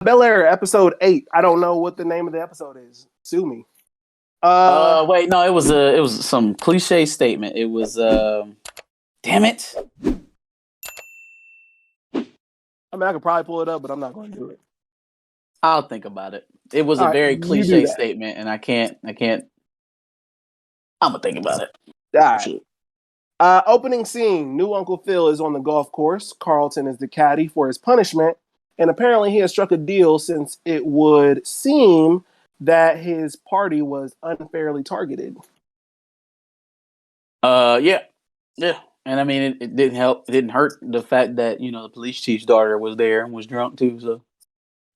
Bel-Air, episode 8. I don't know what the name of the episode is. Sue me. Wait, no, it was some cliche statement. It was damn it. I mean, I could probably pull it up, but I'm not going to do it. I'll think about it. It was All a right, very you do cliche that. statement, and I can't. I'm gonna think about it. All right. Opening scene. New Uncle Phil is on the golf course. Carlton is the caddy for his punishment. And apparently he has struck a deal since it would seem that his party was unfairly targeted. Yeah. And I mean, it didn't help. It didn't hurt the fact that the police chief's daughter was there and was drunk too. So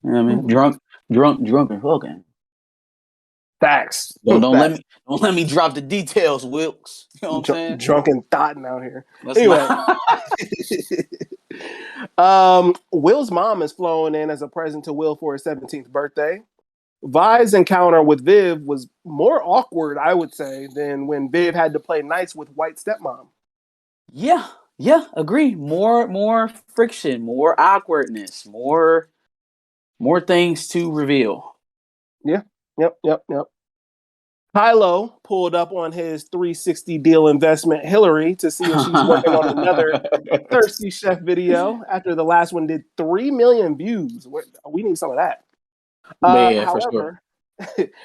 you know what I mean, drunk and fucking. Facts. Don't let me drop the details, Wilkes. You know what I'm saying? Drunken thotting out here. That's anyway. Will's mom is flowing in as a present to Will for his 17th birthday. Vi's encounter with Viv was more awkward, I would say, than when Viv had to play nice with white stepmom. Yeah, agree. More friction, more awkwardness, more things to reveal. Yeah. Yep. Kylo pulled up on his 360 deal investment Hillary to see if she's working on another Thirsty Chef video after the last one did 3 million views. We need some of that. Yeah, for sure.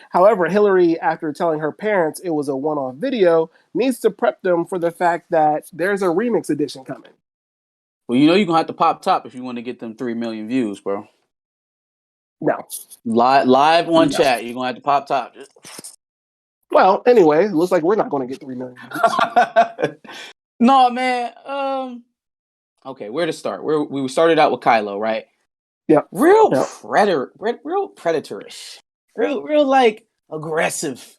However, Hillary, after telling her parents it was a one-off video, needs to prep them for the fact that there's a remix edition coming. Well, you're going to have to pop top if you want to get them 3 million views, bro. No. Live on chat, you're going to have to pop top. Well, anyway, it looks like we're not going to get 3 million views. No, man. Okay, where to start? We started out with Kylo, right? Yeah. Real predatorish. Real like aggressive.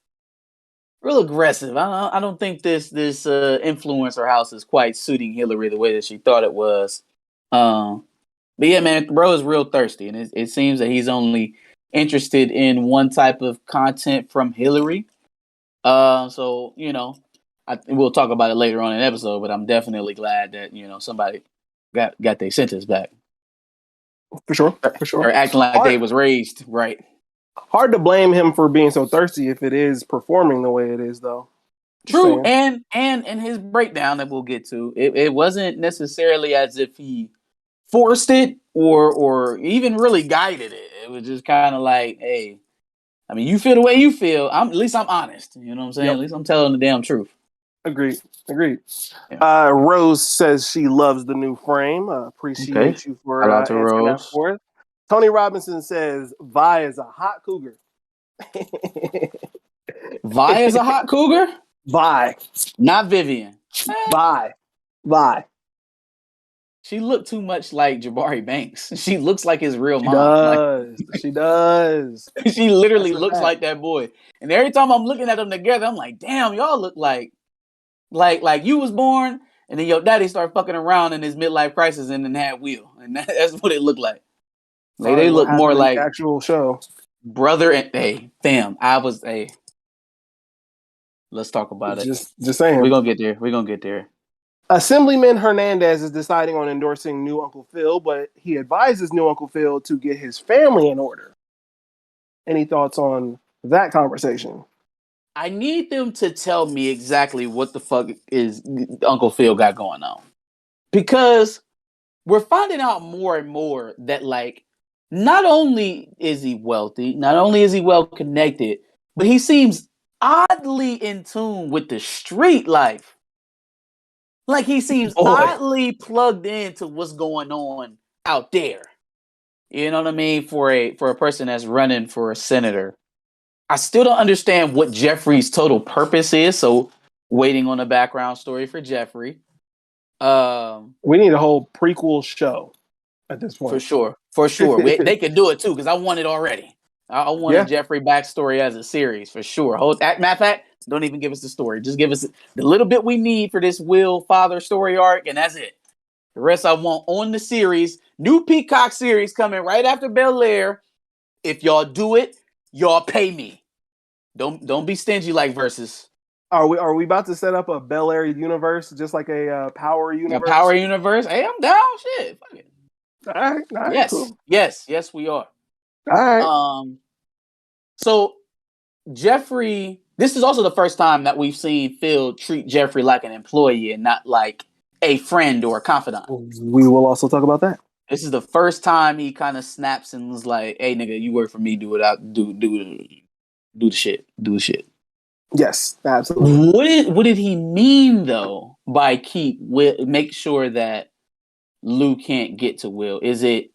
Real aggressive. I don't think this influencer house is quite suiting Hillary the way that she thought it was. But yeah, man, bro is real thirsty, and it seems that he's only interested in one type of content from Hillary. So we'll talk about it later on in the episode, but I'm definitely glad that somebody got their sentence back. For sure. Or acting like they was raised right. Hard to blame him for being so thirsty if it is performing the way it is, though. True, and his breakdown that we'll get to, it wasn't necessarily as if he forced it or even really guided it. It was just kind of like, hey, I mean, you feel the way you feel. At least I'm honest. You know what I'm saying? Yep. At least I'm telling the damn truth. Agreed. Yeah. Rose says she loves the new frame. Appreciate you for answering that for us. Tony Robinson says Vi is a hot cougar. Vi is a hot cougar? Vi. Not Vivian. Vi. She looked too much like Jabari Banks. She looks like his real mom. She does. She literally looks like that boy. And every time I'm looking at them together, I'm like, damn, y'all look like you was born, and then your daddy started fucking around in his midlife crisis and then had Will. And that's what it looked like. They look more like actual show. Brother and fam. Let's talk about it. Just saying. We're gonna get there. Assemblyman Hernandez is deciding on endorsing new Uncle Phil, but he advises new Uncle Phil to get his family in order. Any thoughts on that conversation? I need them to tell me exactly what the fuck is Uncle Phil got going on. Because we're finding out more and more that, like, not only is he wealthy, not only is he well connected, but he seems oddly in tune with the street life. Like, he seems oddly plugged into what's going on out there. You know what I mean? For a person that's running for a senator. I still don't understand what Geoffrey's total purpose is. So, waiting on a background story for Geoffrey. We need a whole prequel show at this point. For sure. They could do it too, because I want it already. I want a Geoffrey backstory as a series, for sure. Matter of fact, don't even give us the story. Just give us the little bit we need for this Will father story arc, and that's it. The rest I want on the series. New Peacock series coming right after Bel-Air. If y'all do it, y'all pay me. Don't be stingy like Versus. Are we about to set up a Bel-Air universe, just like a Power universe? A Power universe? Hey, I'm down. Shit, fuck it. All right. Yes, cool. yes, we are. All right. So Geoffrey, this is also the first time that we've seen Phil treat Geoffrey like an employee and not like a friend or a confidant. We will also talk about that. This is the first time he kind of snaps and was like, "Hey, nigga, you work for me. Do what I do. Do the shit. Do the shit." Yes, absolutely. What did he mean though by make sure that Lou can't get to Will? Is it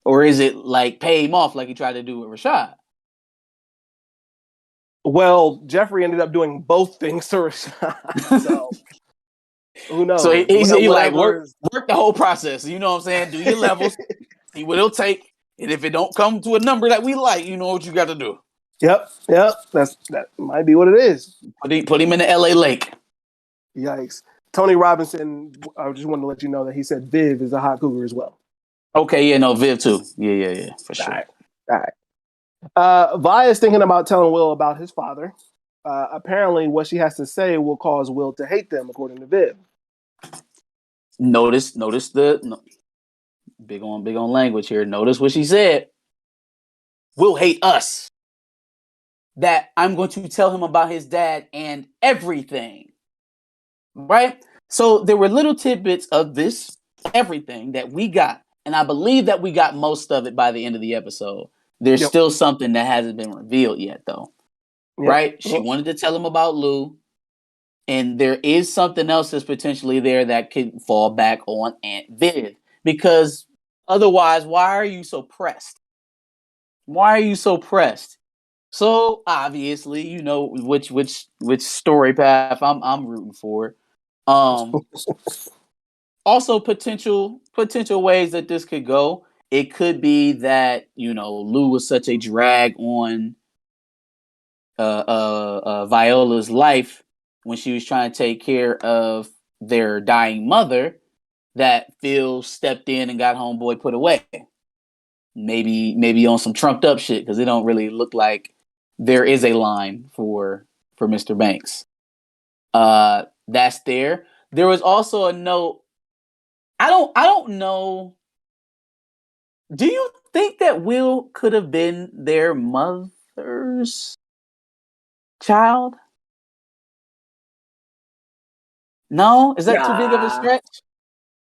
like pay him off like he tried to do with Rashad? Well, Geoffrey ended up doing both things to Rashad. So who knows? So he like Whatever work the whole process. You know what I'm saying? Do your levels, see what it'll take, and if it don't come to a number that we like, you know what you got to do. Yep. That might be what it is. Put him in the LA Lake. Yikes. Tony Robinson, I just wanted to let you know that he said Viv is a hot cougar as well. Okay, yeah, no, Viv too. Yeah, for sure. All right. Vi is thinking about telling Will about his father. Apparently, what she has to say will cause Will to hate them, according to Viv. Notice big on language here. Notice what she said. Will hate us. That I'm going to tell him about his dad and everything. Right? So there were little tidbits of this everything that we got. And I believe that we got most of it by the end of the episode. There's still something that hasn't been revealed yet, though. Yep. Right? She wanted to tell him about Lou. And there is something else that's potentially there that could fall back on Aunt Viv. Because otherwise, why are you so pressed? Why are you so pressed? So obviously, you know which story path I'm rooting for. Also potential ways that this could go. It could be that, you know, Lou was such a drag on Viola's life when she was trying to take care of their dying mother that Phil stepped in and got homeboy put away. Maybe on some trumped up shit, because it don't really look like there is a line for Mr. Banks. That's there. There was also a note. I don't know. Do you think that Will could have been their mother's child? No? Is that too big of a stretch?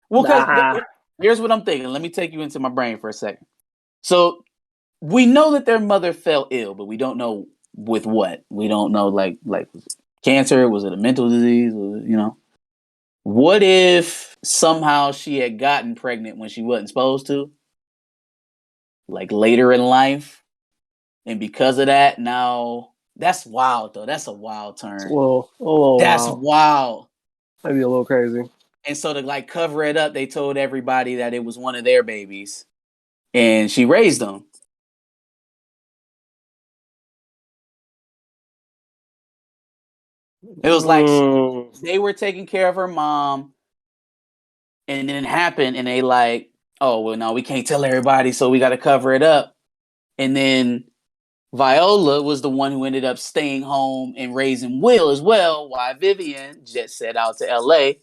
Well, because here's what I'm thinking. Let me take you into my brain for a second. So we know that their mother fell ill, but we don't know with what. We don't know, like was it cancer? Was it a mental disease? You know? What if somehow she had gotten pregnant when she wasn't supposed to? Like later in life? And because of that, now that's wild though. That's a wild turn. That's wild. Maybe a little crazy. And so to like cover it up, they told everybody that it was one of their babies. And she raised them. It was like they were taking care of her mom, and then it happened, and they like, oh, well, no, we can't tell everybody, so we got to cover it up. And then Viola was the one who ended up staying home and raising Will as well, while Vivian just set out to L.A.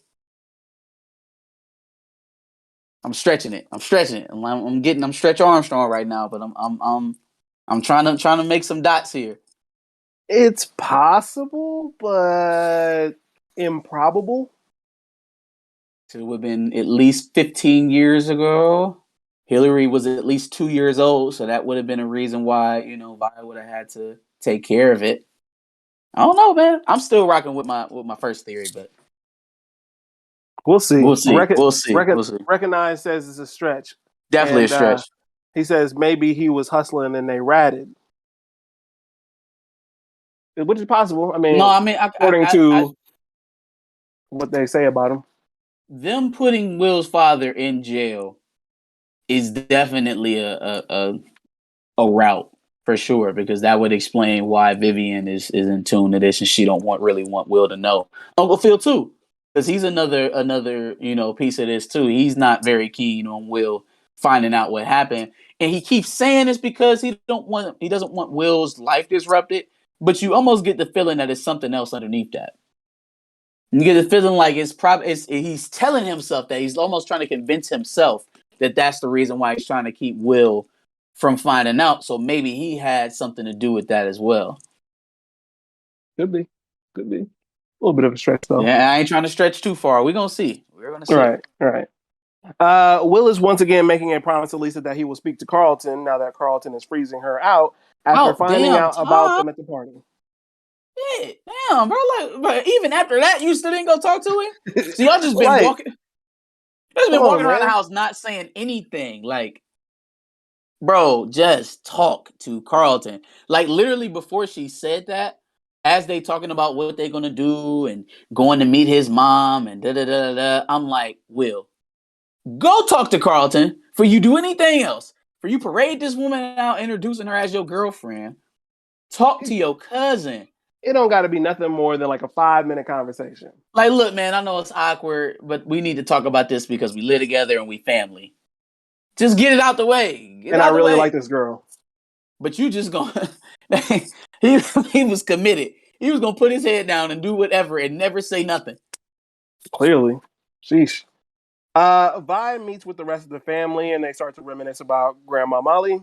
I'm stretching it. I'm Stretch Armstrong right now, but I'm trying to make some dots here. It's possible, but improbable. So it would have been at least 15 years ago. Hillary was at least 2 years old, so that would have been a reason why, you know, Vi would have had to take care of it. I don't know, man. I'm still rocking with my first theory, but we'll see. We'll see. Recognize says it's a stretch. Definitely a stretch. He says maybe he was hustling and they ratted. Which is possible. I mean, according to what they say about him. Them putting Will's father in jail is definitely a route for sure, because that would explain why Vivian is in tune to this and she don't really want Will to know. Uncle Phil too, because he's another you know piece of this too. He's not very keen on Will finding out what happened, and he keeps saying it's because he doesn't want Will's life disrupted. But you almost get the feeling that it's something else underneath that. You get the feeling like he's telling himself that he's almost trying to convince himself that that's the reason why he's trying to keep Will from finding out. So maybe he had something to do with that as well. Could be. A little bit of a stretch though. Yeah, I ain't trying to stretch too far. We're gonna see. Right. Will is once again making a promise to Lisa that he will speak to Carlton now that Carlton is freezing her out after finding out about them at the party. Yeah, damn, bro. Like, but even after that, you still didn't go talk to him. So y'all just been walking. Just been walking around the house, not saying anything. Like, bro, just talk to Carlton. Like, literally before she said that, as they talking about what they're gonna do and going to meet his mom and da da da da, I'm like, Will, go talk to Carlton. For you do anything else, for you parade this woman out, introducing her as your girlfriend. Talk to your cousin. It don't got to be nothing more than like a 5-minute conversation. Like, look, man, I know it's awkward, but we need to talk about this because we live together and we family. Just get it out the way. I really like this girl. But you just gonna he was committed. He was gonna put his head down and do whatever and never say nothing. Clearly. Sheesh. Vi meets with the rest of the family and they start to reminisce about Grandma Molly.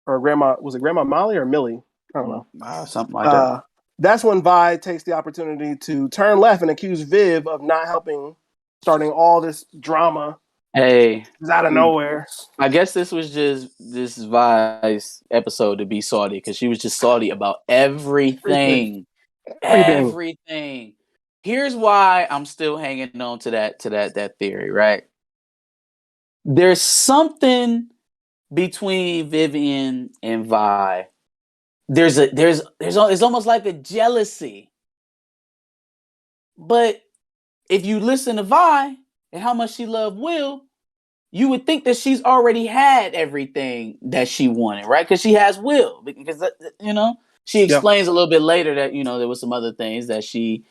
Or was it Grandma Molly or Millie? I don't know. Something like that. That's when Vi takes the opportunity to turn left and accuse Viv of not helping, starting all this drama. Hey, out of nowhere. I guess this was just this Vi's episode to be salty because she was just salty about everything. Here's why I'm still hanging on to that theory, right? There's something between Vivian and Vi. It's almost like a jealousy. But if you listen to Vi and how much she loved Will, you would think that she's already had everything that she wanted, right? Because she has Will. Because, she explains a little bit later that, there was some other things that she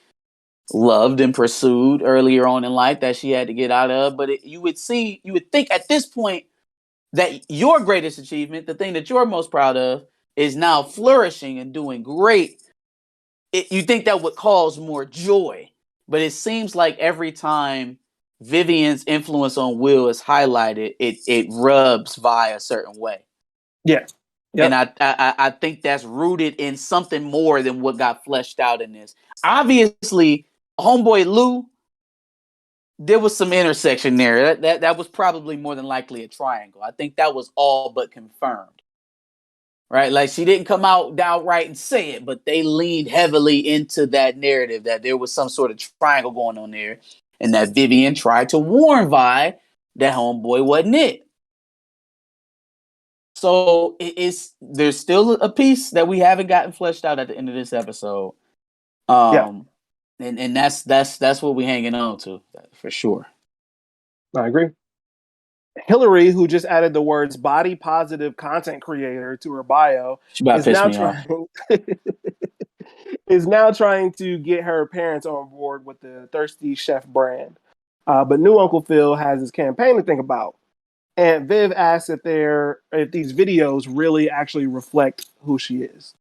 loved and pursued earlier on in life that she had to get out of. But you would think at this point that your greatest achievement, the thing that you're most proud of, is now flourishing and doing great. You think that would cause more joy. But it seems like every time Vivian's influence on Will is highlighted, it rubs Vi a certain way. Yeah. Yep. And I think that's rooted in something more than what got fleshed out in this. Obviously, homeboy Lou, there was some intersection there. That was probably more than likely a triangle. I think that was all but confirmed. Right? Like, she didn't come out outright and say it, but they leaned heavily into that narrative that there was some sort of triangle going on there. And that Vivian tried to warn Vi that homeboy wasn't it. So there's still a piece that we haven't gotten fleshed out at the end of this episode. And that's what we're hanging on to for sure. I agree. Hillary, who just added the words body positive content creator to her bio, is now trying to get her parents on board with the Thirsty Chef brand. But new Uncle Phil has his campaign to think about. And Viv asks if these videos really actually reflect who she is.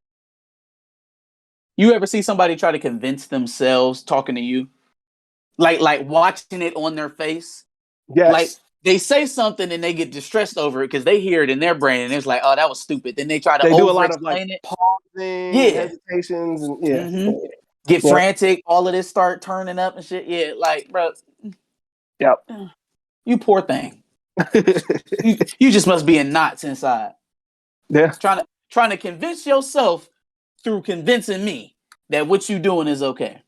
You ever see somebody try to convince themselves talking to you? Like watching it on their face? Yes. Like, they say something and they get distressed over it because they hear it in their brain and it's like, oh, that was stupid. Then they try to do a lot of pausing, hesitations, and get frantic. All of this start turning up and shit. Yeah, like, bro. Yep. You poor thing. you just must be in knots inside. Yeah. Trying to convince yourself through convincing me that what you doing is okay.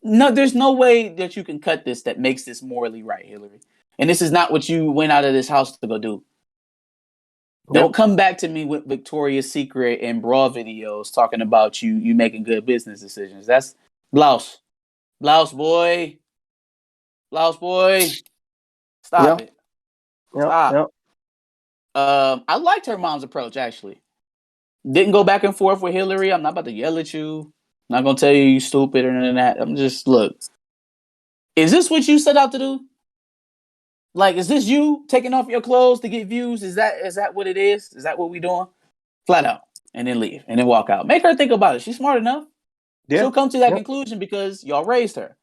No, there's no way that you can cut this that makes this morally right, Hillary. And this is not what you went out of this house to go do. Yep. Don't come back to me with Victoria's Secret and bra videos talking about you making good business decisions. That's blouse. Blouse boy. Stop it. Stop. I liked her mom's approach, actually. Didn't go back and forth with Hillary. I'm not about to yell at you. I'm not going to tell you stupid or none of that. I'm just, look. Is this what you set out to do? Like, is this you taking off your clothes to get views? Is that what it is? Is that what we doing? Flat out. And then leave. And then walk out. Make her think about it. She's smart enough. Yeah. She'll come to that conclusion because y'all raised her.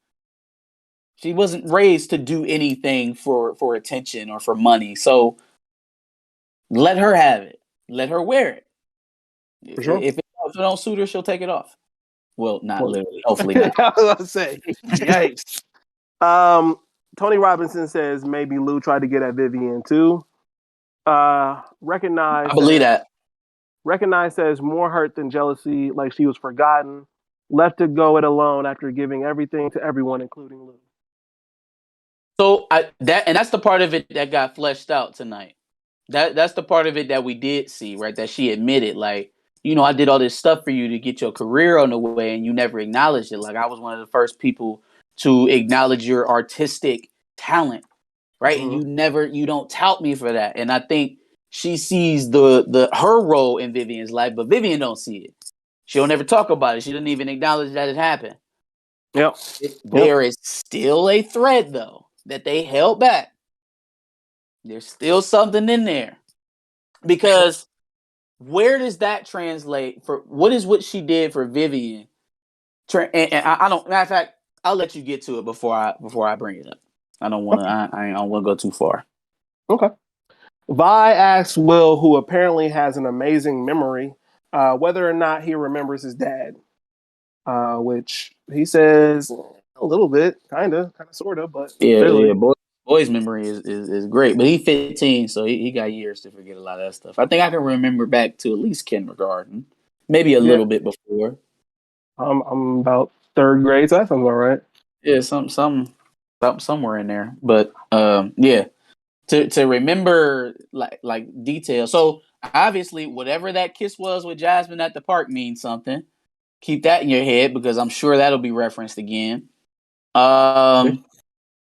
She wasn't raised to do anything for attention or for money. So Let her have it. Let her wear it. For sure. If it don't suit her, she'll take it off. Well, not Well, literally. Hopefully I not. was about to say, yikes. Tony Robinson says maybe Lou tried to get at Vivian too. I believe that. Recognize says more hurt than jealousy, like she was forgotten, left to go it alone after giving everything to everyone, including Lou. So that's the part of it that got fleshed out tonight. That's the part of it that we did see, right? That she admitted, like, I did all this stuff for you to get your career on the way, and you never acknowledged it. Like, I was one of the first people to acknowledge your artistic talent, right? And you don't tout me for that. And I think she sees the her role in Vivian's life, but Vivian don't see it. She don't ever talk about it. She doesn't even acknowledge that it happened. Yep. There is still a thread, though, that they held back. There's still something in there. Because where does that translate for what is what she did for Vivian? And I don't, matter of fact, I'll let you get to it before I bring it up. I don't want to, I don't want to go too far. Okay. Vi asks Will, who apparently has an amazing memory, whether or not he remembers his dad, which he says a little bit, kind of, sort of, but clearly. Yeah. Boy's memory is great, but he's 15, so he got years to forget a lot of that stuff. I think I can remember back to at least kindergarten, maybe a little bit before. I'm about third grade, so that sounds all right. Yeah, somewhere in there, but yeah. To remember like details. So obviously, whatever that kiss was with Jasmine at the park means something. Keep that in your head because I'm sure that'll be referenced again.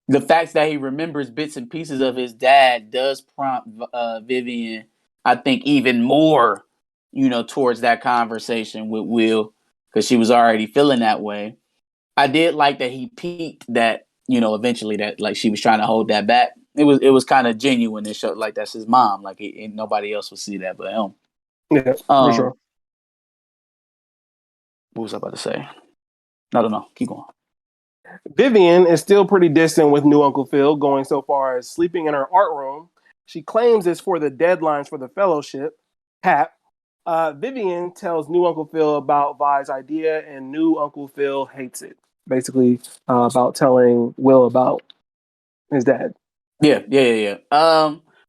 The fact that he remembers bits and pieces of his dad does prompt Vivian, I think, even more, towards that conversation with Will because she was already feeling that way. I did like that he peaked that, eventually that like she was trying to hold that back. It was kind of genuine and showed like that's his mom. Like and nobody else would see that but him. Yeah, for sure. What was I about to say? I don't know. Keep going. Vivian is still pretty distant with new Uncle Phil, going so far as sleeping in her art room. She claims it's for the deadlines for the fellowship. Pat. Vivian tells new Uncle Phil about Vi's idea, and new Uncle Phil hates it. Basically, about telling Will about his dad. Yeah.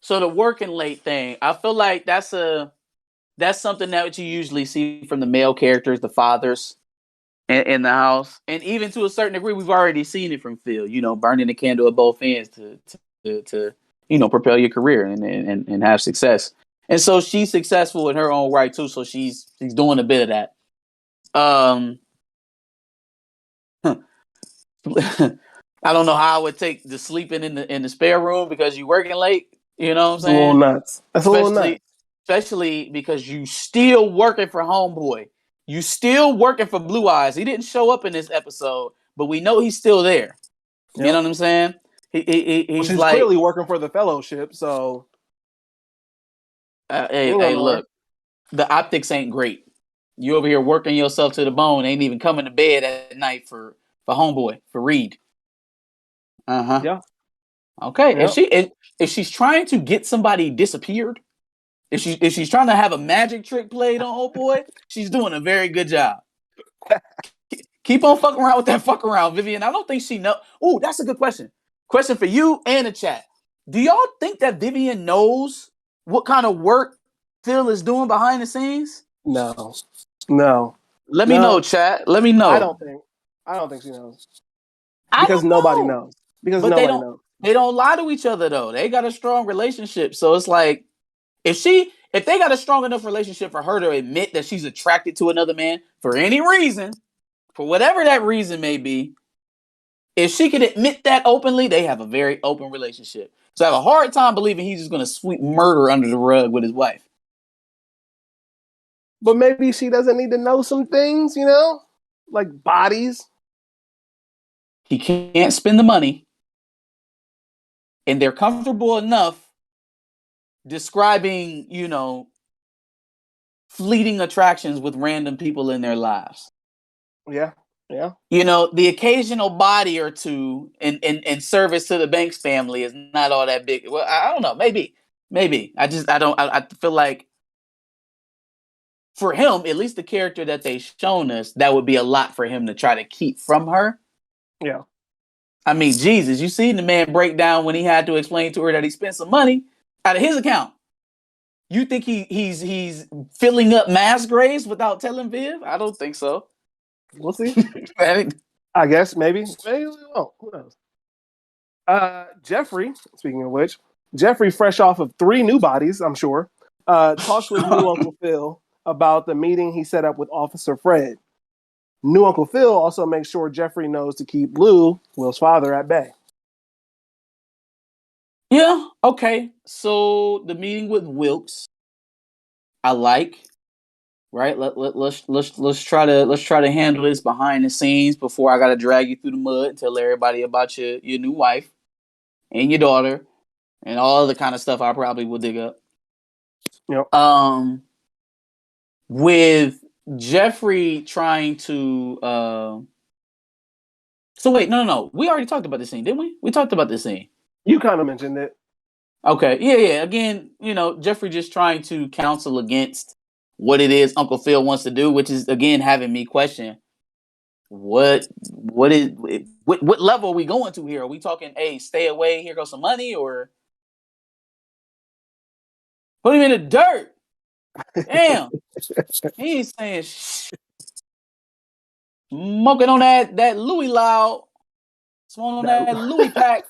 So the working late thing, I feel like that's something that you usually see from the male characters, the fathers in the house, and even to a certain degree, we've already seen it from Phil. Burning the candle at both ends to propel your career and have success. And so she's successful in her own right too. So she's doing a bit of that. I don't know how I would take the sleeping in the spare room because you're working late. You know what I'm That's a little saying? nuts. That's a little nuts. Especially because you still working for Homeboy. You still working for Blue Eyes. He didn't show up in this episode, but we know he's still there. Yep. You know what I'm saying? He's she's like clearly working for the fellowship, so hey, look, the optics ain't great. You over here working yourself to the bone, ain't even coming to bed at night for Homeboy, for Reed. Yeah. Okay. Yep. If she's trying to get somebody disappeared, if she's trying to have a magic trick played on old boy, she's doing a very good job. Keep on fucking around with that fuck around, Vivian. I don't think she know. Oh, that's a good question. Question for you and the chat. Do y'all think that Vivian knows what kind of work Phil is doing behind the scenes? No. Let me know, chat. Let me know. I don't think she knows. Because nobody knows. Because but nobody knows. They don't lie to each other though. They got a strong relationship. So it's like if they got a strong enough relationship for her to admit that she's attracted to another man for any reason, for whatever that reason may be, if she could admit that openly, they have a very open relationship. So I have a hard time believing he's just going to sweep murder under the rug with his wife. But maybe she doesn't need to know some things, like bodies. He can't spend the money. And they're comfortable enough describing, fleeting attractions with random people in their lives. Yeah. The occasional body or two in service to the Banks family is not all that big. Well, I don't know, maybe. Maybe. I feel like for him, at least the character that they've shown us, that would be a lot for him to try to keep from her. Yeah. I mean, Jesus, you seen the man break down when he had to explain to her that he spent some money out of his account. You think he's filling up mass graves without telling Viv? I don't think so. We'll see. I guess maybe we won't. Who knows? Geoffrey, speaking of which, Geoffrey, fresh off of 3 new bodies, I'm sure, talks with new Uncle Phil about the meeting he set up with Officer Fred. New Uncle Phil also makes sure Geoffrey knows to keep Lou, Will's father, at bay. Yeah, okay. So the meeting with Wilkes, I like. Right? Let's try to handle this behind the scenes before I gotta drag you through the mud and tell everybody about your new wife and your daughter and all the kind of stuff I probably will dig up. Yep. With Geoffrey trying to so wait, no. We already talked about this scene, didn't we? We talked about this scene. You kind of mentioned it. Okay. Yeah. Again, Geoffrey just trying to counsel against what it is Uncle Phil wants to do, which is again having me question what level are we going to here? Are we talking, hey, stay away, here goes some money, or put him in the dirt? Damn. He ain't saying smoking on that Louis loud, smoking on that Louis pack.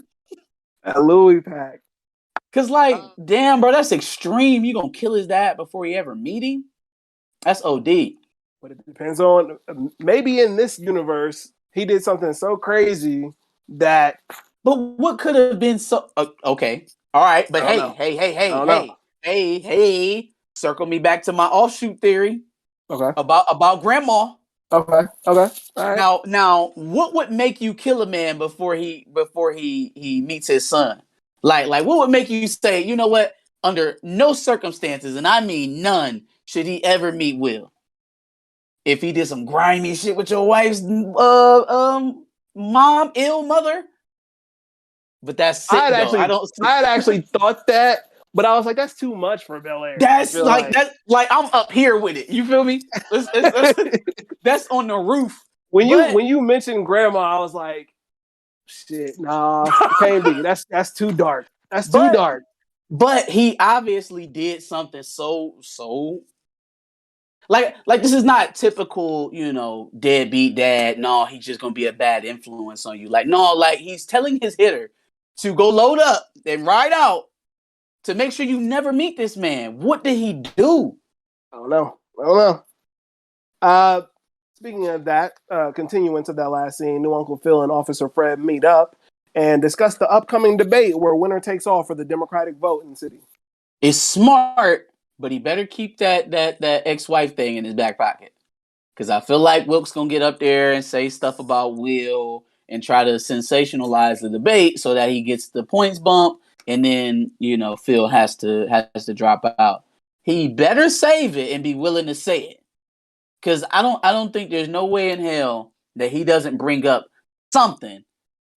That Louis pack. Cause damn, bro, that's extreme. You gonna kill his dad before you ever meet him? That's OD. But it depends on, maybe in this universe, he did something so crazy that. But what could have been so okay? All right, but hey, circle me back to my offshoot theory. Okay. About grandma. Okay. All right. Now, what would make you kill a man before he meets his son? Like what would make you say, you know what? Under no circumstances, and I mean none, should he ever meet Will? If he did some grimy shit with your wife's mom, ill mother. But that's sick, I had actually thought that, but I was like, that's too much for Bel-Air. That's I'm up here with it. You feel me? That's on the roof. When you mentioned grandma, I was like, shit, nah, can't be. That's too dark. That's too dark. But he obviously did something so like this is not typical, deadbeat dad. No, he's just gonna be a bad influence on you. He's telling his hitter to go load up and ride out to make sure you never meet this man. What did he do? I don't know. Speaking of that, continuing to that last scene, new Uncle Phil and Officer Fred meet up and discuss the upcoming debate where winner takes all for the Democratic vote in the city. It's smart, but he better keep that ex-wife thing in his back pocket. Because I feel like Wilkes gonna get up there and say stuff about Will and try to sensationalize the debate so that he gets the points bump, and then Phil has to drop out. He better save it and be willing to say it. Because I don't think there's no way in hell that he doesn't bring up something.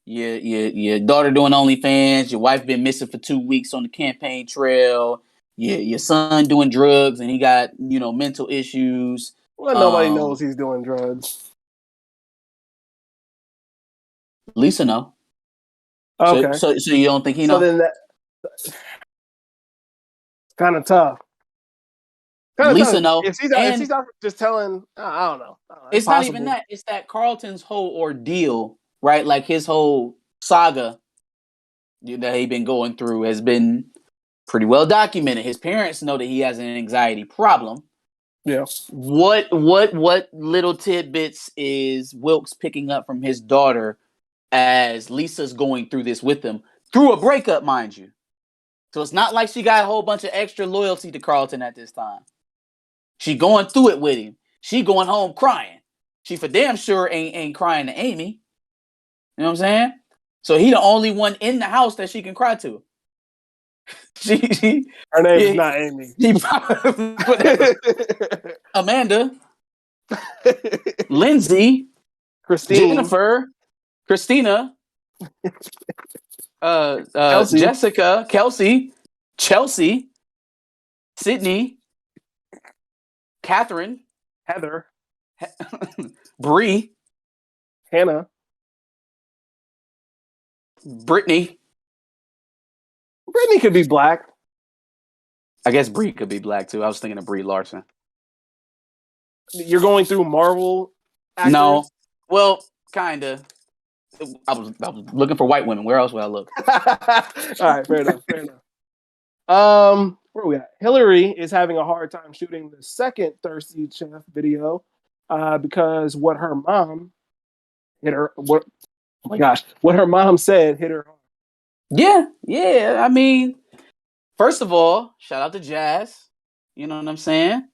Your daughter doing OnlyFans, your wife been missing for 2 weeks on the campaign trail, your son doing drugs and he got mental issues. Well, nobody knows he's doing drugs. Lisa know. Okay. So you don't think he knows? So then that's kind of tough. Lisa know. If she's not just telling, I don't know. It's not even that. It's that Carlton's whole ordeal, right? Like his whole saga that he's been going through has been pretty well documented. His parents know that he has an anxiety problem. Yeah. What little tidbits is Wilkes picking up from his daughter as Lisa's going through this with him through a breakup, mind you? So it's not like she got a whole bunch of extra loyalty to Carlton at this time. She going through it with him. She going home crying. She for damn sure ain't crying to Amy. You know what I'm saying? So he the only one in the house that she can cry to. Her name is not Amy. Amanda, Lindsay, Jennifer, Christina, Kelsey. Jessica, Kelsey. Chelsea, Sydney, Catherine, Heather, Bree, Hannah. Brittany. Brittany could be black. I guess Bree could be black too. I was thinking of Brie Larson. You're going through Marvel actors. No, well, kinda. I was looking for white women. Where else would I look? All right, fair enough. Where are we at? Hillary is having a hard time shooting the second Thirsty Chef video because what her mom hit her. What? Oh my gosh! What her mom said hit her. Yeah. I mean, first of all, shout out to Jazz. You know what I'm saying?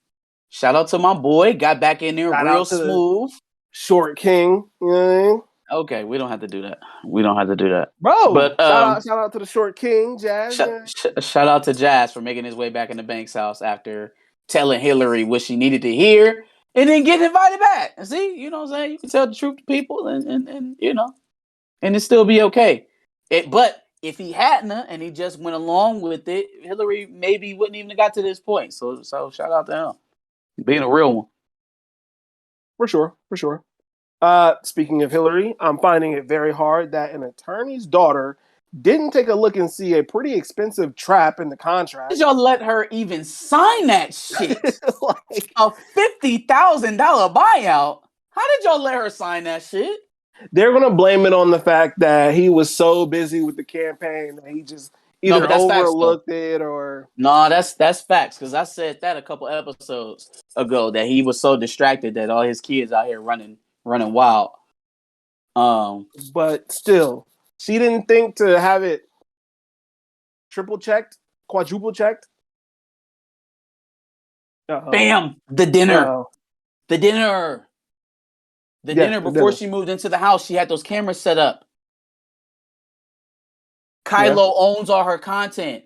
Shout out to my boy. Got back in there Shout real out to the smooth. Short King. You know what I mean? Okay, we don't have to do that. We don't have to do that. Bro, But shout out to the Short King, Jazz. shout out to Jazz for making his way back in the Banks house after telling Hillary what she needed to hear and then getting invited back. And see, you know what I'm saying? You can tell the truth to people and you know, and it still be okay. But if he hadn't and he just went along with it, Hillary maybe wouldn't even have got to this point. So shout out to him. Being a real one. For sure. Speaking of Hillary, I'm finding it very hard that an attorney's daughter didn't take a look and see a pretty expensive trap in the contract. How did y'all let her even sign that shit? Like, a $50,000 buyout? How did y'all let her sign that shit? They're gonna blame it on the fact that he was so busy with the campaign that he just either overlooked it or no, that's facts because I said that a couple episodes ago that he was so distracted that all his kids out here running wild. But still, she didn't think to have it triple checked, quadruple checked. Bam! The dinner before she moved into the house. She had those cameras set up. Kylo owns all her content.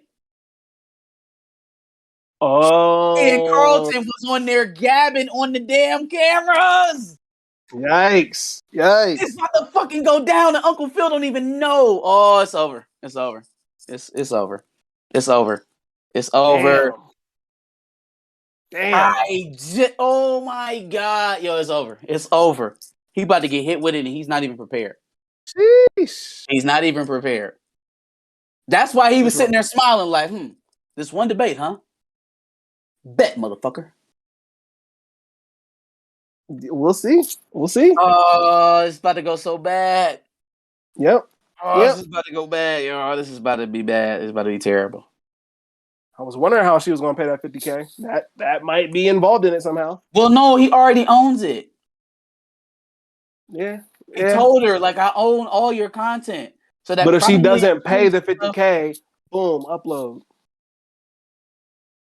Oh, and Carlton was on there gabbing on the damn cameras. Yikes! It's about to fucking go down, and Uncle Phil don't even know. Oh, it's over. It's over. It's over. It's over. It's over. Damn. Oh my god, yo, it's over. It's over. He about to get hit with it, and he's not even prepared. Sheesh. He's not even prepared. That's why he was sitting there smiling like, this one debate, huh? Bet, motherfucker. We'll see. Oh, it's about to go so bad. Yep. This is about to go bad, yo. This is about to be bad. It's about to be terrible. I was wondering how she was going to pay that $50K. That might be involved in it somehow. Well, no, he already owns it. Yeah. He told her, like, I own all your content. So that but if she doesn't pay the $50K, boom, upload.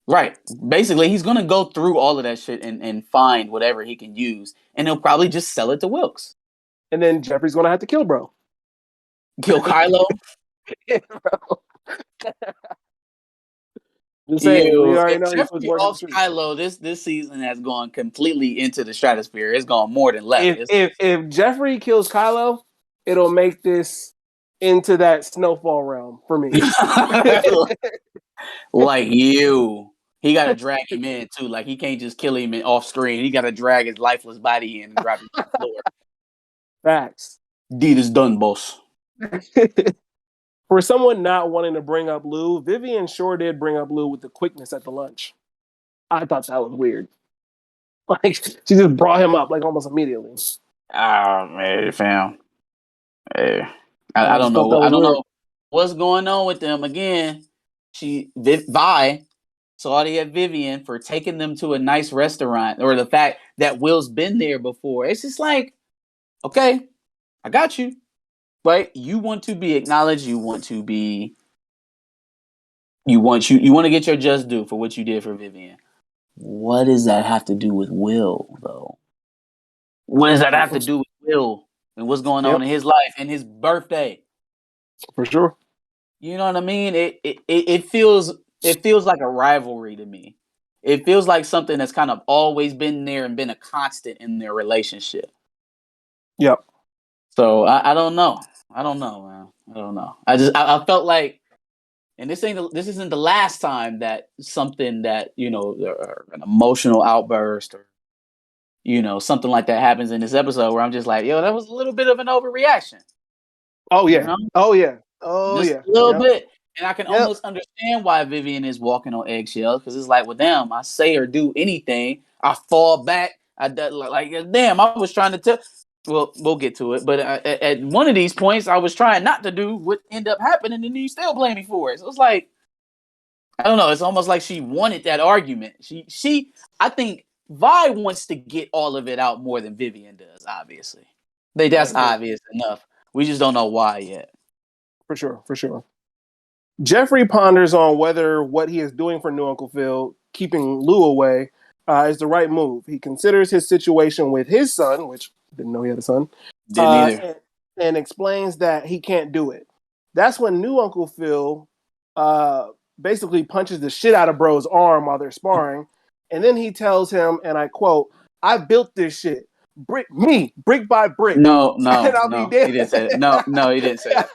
Right. Basically, he's going to go through all of that shit and find whatever he can use. And he'll probably just sell it to Wilkes. And then Jeffrey's going to have to kill bro. Kill Kylo? Yeah, bro. Just saying, we already know he's off Kylo, this season has gone completely into the stratosphere. It's gone more than left. If Jeffrey kills Kylo, it'll make this into that Snowfall realm for me. Like you. He got to drag him in, too. Like, he can't just kill him off screen. He got to drag his lifeless body in and drop him to the floor. Facts. Deed is done, boss. For someone not wanting to bring up Lou, Vivian sure did bring up Lou with the quickness at the lunch. I thought that was weird. Like, she just brought him up, like, almost immediately. Oh, man, fam. Hey. I don't know. I don't know what's going on with them. Again, Vi salty at Vivian for taking them to a nice restaurant, or the fact that Will's been there before. It's just like, okay, I got you. Right? You want to be acknowledged. You want to get your just due for what you did for Vivian. What does that have to do with Will, though? What does that have to do with Will and what's going on in his life and his birthday? For sure. You know what I mean? It feels like a rivalry to me. It feels like something that's kind of always been there and been a constant in their relationship. Yep. So I don't know. I don't know, man. I don't know. I felt like and this isn't the last time that something that an emotional outburst or something like that happens in this episode where I'm just like, yo, that was a little bit of an overreaction. Oh You yeah. know, Oh yeah. Oh just yeah. a little Yep. bit. And I can Yep. almost understand why Vivian is walking on eggshells because it's like with them, I say or do anything, I fall back. Damn, I was trying to tell. Well, we'll get to it. But at one of these points, I was trying not to do what ended up happening, and you still blame me for it. So it's like, I don't know. It's almost like she wanted that argument. I think Vi wants to get all of it out more than Vivian does. Obviously, I that's agree. obvious enough. We just don't know why yet. For sure. For sure. Geoffrey ponders on whether what he is doing for new Uncle Phil, keeping Lou away, is the right move. He considers his situation with his son, which didn't know he had a son, Didn't either. and explains that he can't do it. That's when new Uncle Phil basically punches the shit out of Bro's arm while they're sparring. And then he tells him, and I quote, "I built this shit. Brick by brick." No, And I'll be he didn't say that. No, he didn't say that.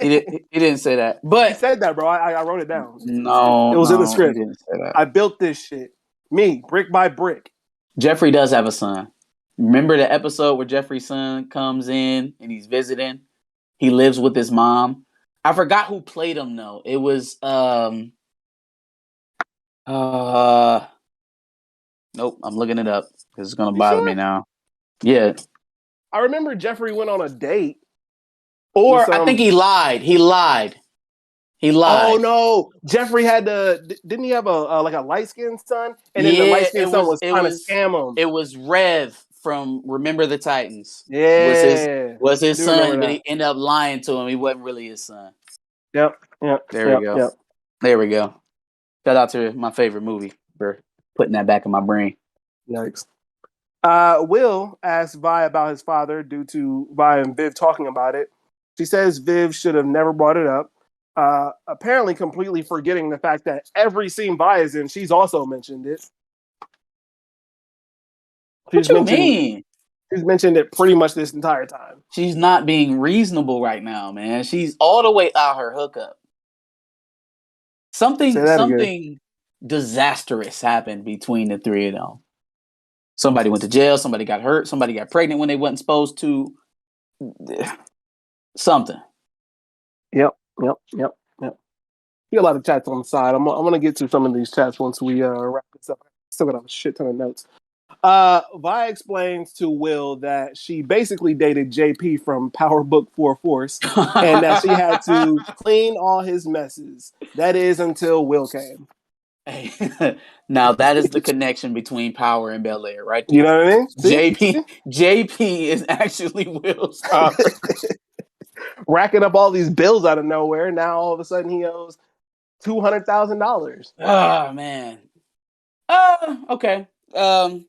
He didn't say that. But he said that, bro. I wrote it down. It was in the no, he script. didn't say that. I built this shit. Me, brick by brick. Geoffrey does have a son. Remember the episode where Geoffrey's son comes in and he's visiting? He lives with his mom. I forgot who played him though. It was nope, I'm looking it up because it's gonna bother me now. Yeah. I remember Geoffrey went on a date. Or I think he lied. He lied. Oh no, Geoffrey had didn't he have a like a light skinned son? And then the light skinned son was trying to scam him. It was Rev from Remember the Titans. Yeah, was his son, but he ended up lying to him. He wasn't really his son. Yep. There we go. Yep. There we go. Shout out to my favorite movie for putting that back in my brain. Yikes. Will asks Vi about his father due to Vi and Viv talking about it. She says Viv should have never brought it up. Apparently completely forgetting the fact that every scene Vi is in, she's also mentioned it. What you mean? She's mentioned it pretty much this entire time. She's not being reasonable right now, man. She's all the way out her hookup. Something disastrous happened between the three of them. Somebody went to jail. Somebody got hurt. Somebody got pregnant when they wasn't supposed to. Something. Yep. We got a lot of chats on the side. I'm gonna get to some of these chats once we wrap this up. Still got a shit ton of notes. Vi explains to Will that she basically dated JP from Power Book 4 Force and that she had to clean all his messes. That is until Will came. Hey, now that is the connection between Power and Bel-Air, right there. You know what I mean? JP is actually Will's father. Racking up all these bills out of nowhere. Now all of a sudden he owes $200,000. Oh man. Okay. All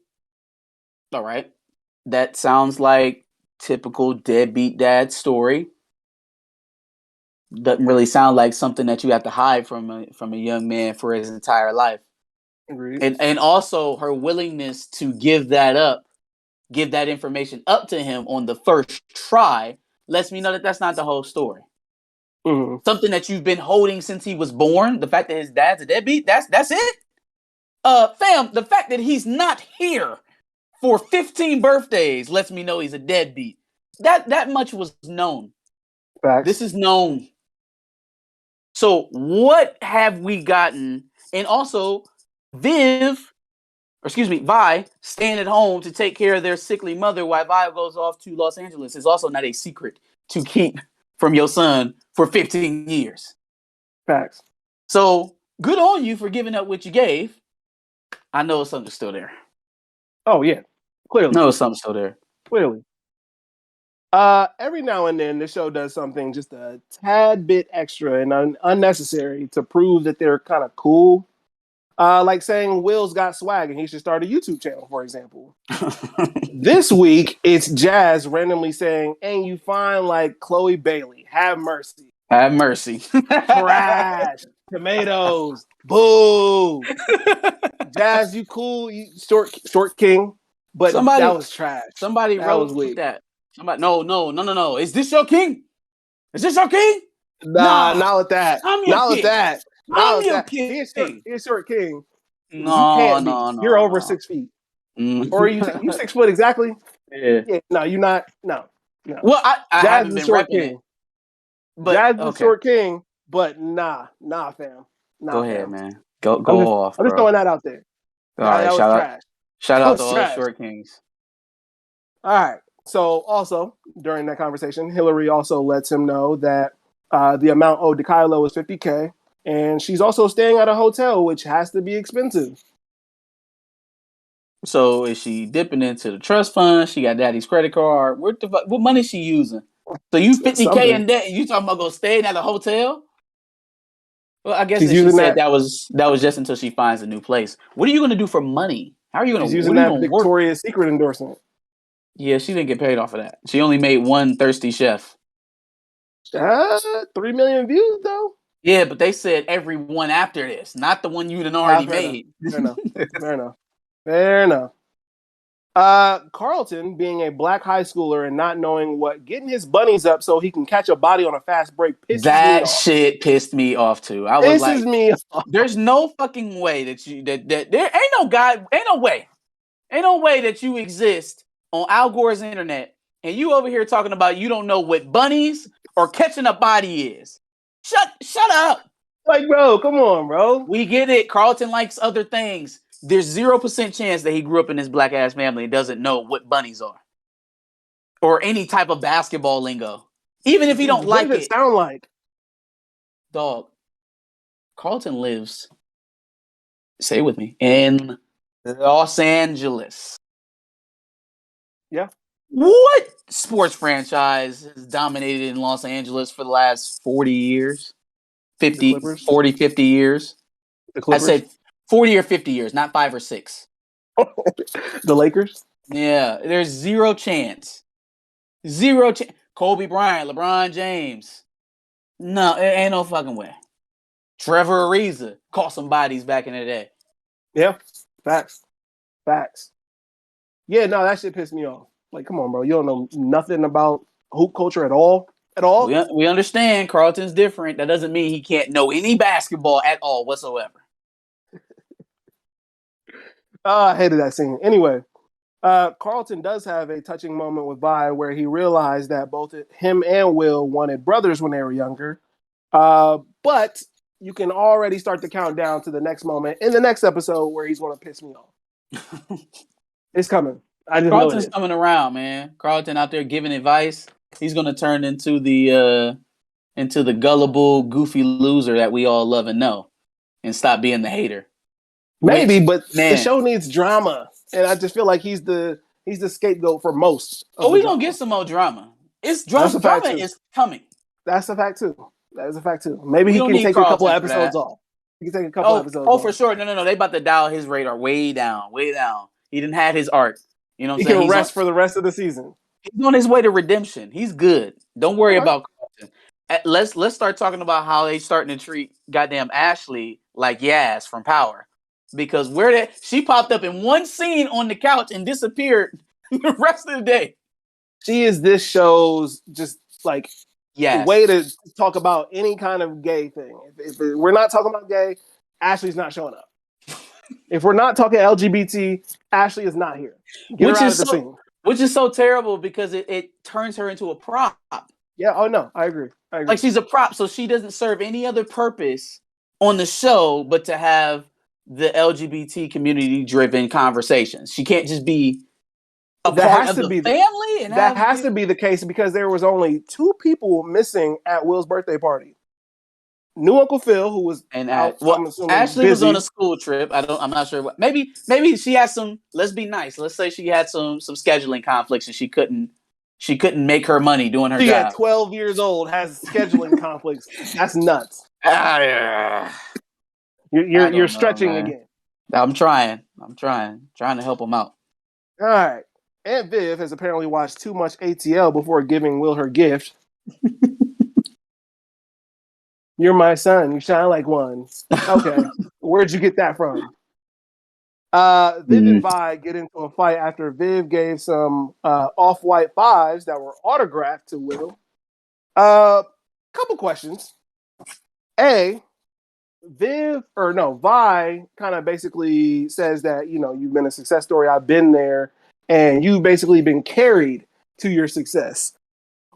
right. That sounds like typical deadbeat dad story. Doesn't really sound like something that you have to hide from a young man for his entire life. Agreed. And also her willingness to give that information up to him on the first try lets me know that that's not the whole story. Mm-hmm. Something that you've been holding since he was born. The fact that his dad's a deadbeat, that's it. Fam, the fact that he's not here for 15 birthdays lets me know he's a deadbeat. That much was known. Facts. This is known. So what have we gotten? And also, Vi staying at home to take care of their sickly mother while Vi goes off to Los Angeles is also not a secret to keep from your son for 15 years. Facts. So good on you for giving up what you gave. I know something's still there. Oh yeah, clearly. No, something's still there. Clearly. Every now and then, the show does something just a tad bit extra and unnecessary to prove that they're kind of cool. Like saying Will's got swag and he should start a YouTube channel, for example. This week, it's Jazz randomly saying, "Ain't you fine like Chloe Bailey? Have mercy." Have mercy. Trash. Tomatoes. Boo. Jazz, you cool. You short king. But that was trash. Somebody wrote that. Somebody, no. Is this your king? Is this your king? Nah, not with that. I'm your Not with king. that. Not I'm with your that. king. He a short king. You No, can't be. no, You're no, over no. 6 feet. Or are you 6 foot exactly? Yeah. Yeah. No, you're not. No. No. Well, I Jazz haven't is a been short repping it, king. but Jazz is a okay. short king, but nah, fam. Go Nah, ahead, fam. man. Go off, I'm just bro. throwing that out there. All right, That was trash. shout That out to was all the trash. short kings. All right. So also during that conversation, Hillary also lets him know that the amount owed to Kylo is $50K, and she's also staying at a hotel, which has to be expensive. So is she dipping into the trust fund? She got daddy's credit card. What money is she using? So you 50K Something. in debt? You talking about go staying at a hotel? Well, I guess She's that she using said that. that was just until she finds a new place. What are you gonna do for money? How are you gonna? She's What using are you that gonna work? Victoria's Secret endorsement. Yeah, she didn't get paid off of that. She only made one thirsty chef. 3 million views though. Yeah, but they said every one after this, not the one you done already Fair enough. made. Fair enough. Fair enough. Fair enough. Carlton, being a black high schooler and not knowing what getting his bunnies up so he can catch a body on a fast break pisses me That off. shit pissed me off too. I was Pisses like, me off. there's no fucking way that there ain't no guy, ain't no way that you exist on Al Gore's internet and you over here talking about you don't know what bunnies or catching a body is. Shut up. Like, bro, come on, bro. We get it. Carlton likes other things. There's 0% chance that he grew up in this black ass family and doesn't know what bunnies are or any type of basketball lingo. Even if he don't What like does it it, sound like? dog. Carlton lives, say it with me, in Los Angeles. Yeah. What sports franchise has dominated in Los Angeles for the last 40 years? The Clippers. 50 years? The I Clippers. said 40 or 50 years, not 5 or 6. The Lakers. Yeah, there's zero chance. Zero chance. Kobe Bryant, LeBron James. No, it ain't no fucking way. Trevor Ariza caught some bodies back in the day. Yeah. Facts. Facts. Yeah, no, that shit pissed me off. Like, come on, bro. You don't know nothing about hoop culture at all. At all. We understand Carlton's different. That doesn't mean he can't know any basketball at all whatsoever. I hated that scene. Anyway, Carlton does have a touching moment with Vi where he realized that both him and Will wanted brothers when they were younger. But you can already start to count down to the next moment in the next episode where he's going to piss me off. It's coming. I just know it Carlton's is. coming around, man. Carlton out there giving advice. He's going to turn into the gullible, goofy loser that we all love and know, and stop being the hater. Maybe, Which, but the man, show needs drama, and I just feel like he's the scapegoat for most of the we gonna drama. get some more drama. It's That's drama. a fact Drama too. is coming. That's a fact too. That is a fact too. Maybe We he don't can need take a couple Carlton of for episodes that. off. He can take a couple episodes Oh, off. for sure. No. They about to dial his radar way down, way down. He didn't have his arc. You know what He I'm saying? can rest for the rest of the season. He's on his way to redemption. He's good. Don't worry Okay. about Carlton. Let's start talking about how they starting to treat goddamn Ashley like Yaz from Power. Because she popped up in one scene on the couch and disappeared the rest of the day. She is this show's just like Yes. way to talk about any kind of gay thing. If we're not talking about gay, Ashley's not showing up. If we're not talking LGBT, Ashley is not here. Get her out of the scene. Which is so terrible because it turns her into a prop. Yeah. Oh no, I agree. Like she's a prop, so she doesn't serve any other purpose on the show but to have the LGBT community driven conversations. She can't just be a part of the family. And that has to be the case because there was only 2 people missing at Will's birthday party. New Uncle Phil, who was out, I'm assuming Ashley busy. was on a school trip. I'm not sure what. Maybe she had some. Let's be nice. Let's say she had some scheduling conflicts and she couldn't make her money doing her she job. At 12 years old has scheduling conflicts. That's nuts. You're stretching again. I'm trying to help him out. All right. Aunt Viv has apparently watched too much ATL before giving Will her gift. You're my son. You shine like one. Okay. Where'd you get that from? Viv and Vy get into a fight after Viv gave some off-white 5s that were autographed to Will. couple questions. A, Vi kind of basically says that, you've been a success story. I've been there, and you've basically been carried to your success.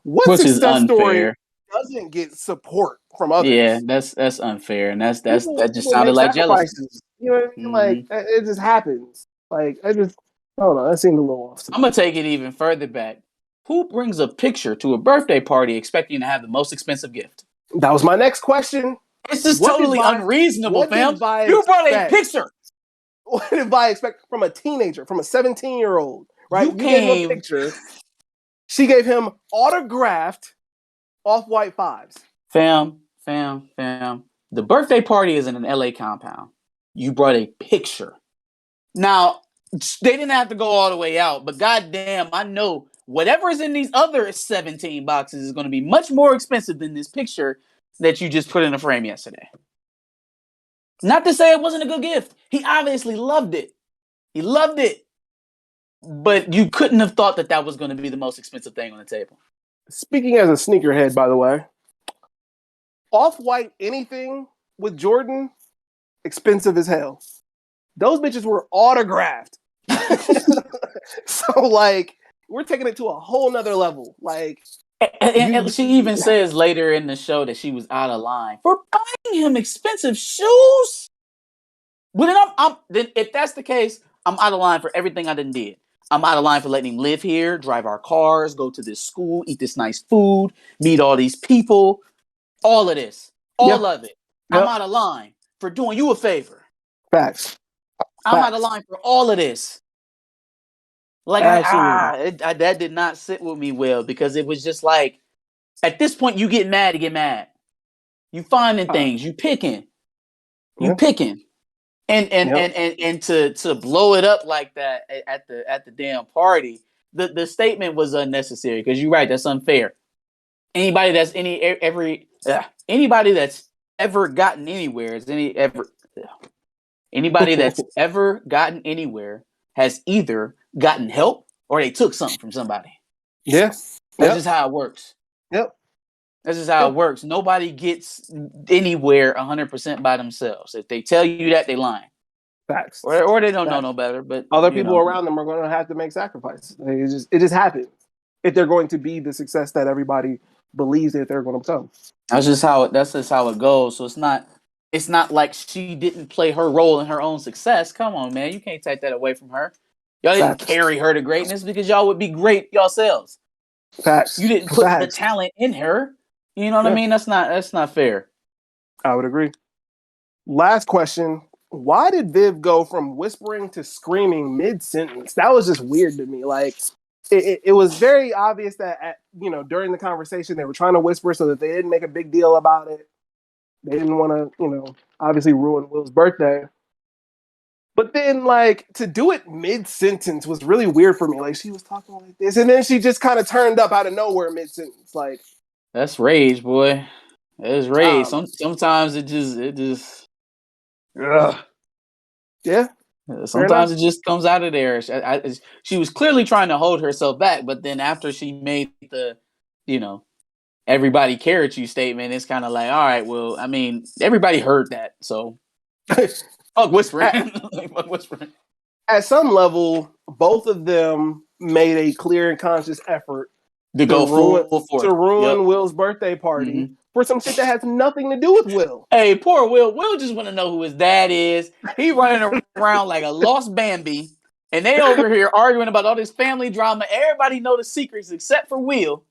What Which is success story unfair. doesn't get support from others? Yeah, that's unfair, and that just People sounded make like jealousy. sacrifices. You know what I mean? Mm-hmm. Like, it just happens. Like, I don't know. That seemed a little off to I'm me. gonna take it even further back. Who brings a picture to a birthday party expecting to have the most expensive gift? That was my next question. It's just What did totally Vi? unreasonable, What fam. did Vi You brought a expect? picture. What did Vi expect from a teenager, from a 17-year-old? Right? You You gave him a came, picture. She gave him autographed Off-White fives. fam. The birthday party is in an LA compound. You brought a picture. Now, they didn't have to go all the way out, but goddamn, I know whatever's in these other 17 boxes is going to be much more expensive than this picture that you just put in a frame yesterday. Not to say it wasn't a good gift. He obviously loved it. He loved it. But you couldn't have thought that was going to be the most expensive thing on the table. Speaking as a sneakerhead, by the way, Off-White anything with Jordan, expensive as hell. Those bitches were autographed. So, like, we're taking it to a whole nother level. Like, and she even says later in the show that she was out of line for buying him expensive shoes. But then if that's the case, I'm out of line for everything I done did. I'm out of line for letting him live here, drive our cars, go to this school, eat this nice food, meet all these people. All of this. All of it. I'm out of line for doing you a favor. Facts. I'm out of line for all of this. Like, that did not sit with me well, because it was just like, at this point, you get mad to get mad. You finding things. You picking. You picking. And to blow it up like that at the damn party, the statement was unnecessary, because you're right, that's unfair. Anybody that's anybody that's ever gotten anywhere anybody that's ever gotten anywhere has either gotten help or they took something from somebody. Yeah. That's just how it works. Yep. That's just how it works. Nobody gets anywhere 100% by themselves. If they tell you that, they lying. Facts. Or they don't know no better. But other people around them are going to have to make sacrifices. It just happens if they're going to be the success that everybody believes that they're going to become. That's just how it goes. So it's not like she didn't play her role in her own success. Come on, man. You can't take that away from her. Y'all didn't carry her to greatness, because y'all would be great yourselves. Facts. You didn't put the talent in her. You know what I mean? That's not fair. I would agree. Last question. Why did Viv go from whispering to screaming mid-sentence? That was just weird to me. Like, it was very obvious that, during the conversation, they were trying to whisper so that they didn't make a big deal about it. They didn't want to, obviously ruin Will's birthday. But then, like, to do it mid-sentence was really weird for me. Like, she was talking like this, and then she just kind of turned up out of nowhere mid-sentence. Like, that's rage, boy. It's rage. Sometimes it just. Ugh. Yeah. Sometimes it just comes out of there. She was clearly trying to hold herself back, but then after she made the, everybody carried you statement, it's kind of like, all right, well, I mean, everybody heard that, so fuck whispering. Fuck whispering. At some level, both of them made a clear and conscious effort to ruin Will's birthday party for some shit that has nothing to do with Will. Hey, poor Will. Will just want to know who his dad is. He running around like a lost Bambi, and they over here arguing about all this family drama. Everybody know the secrets except for Will.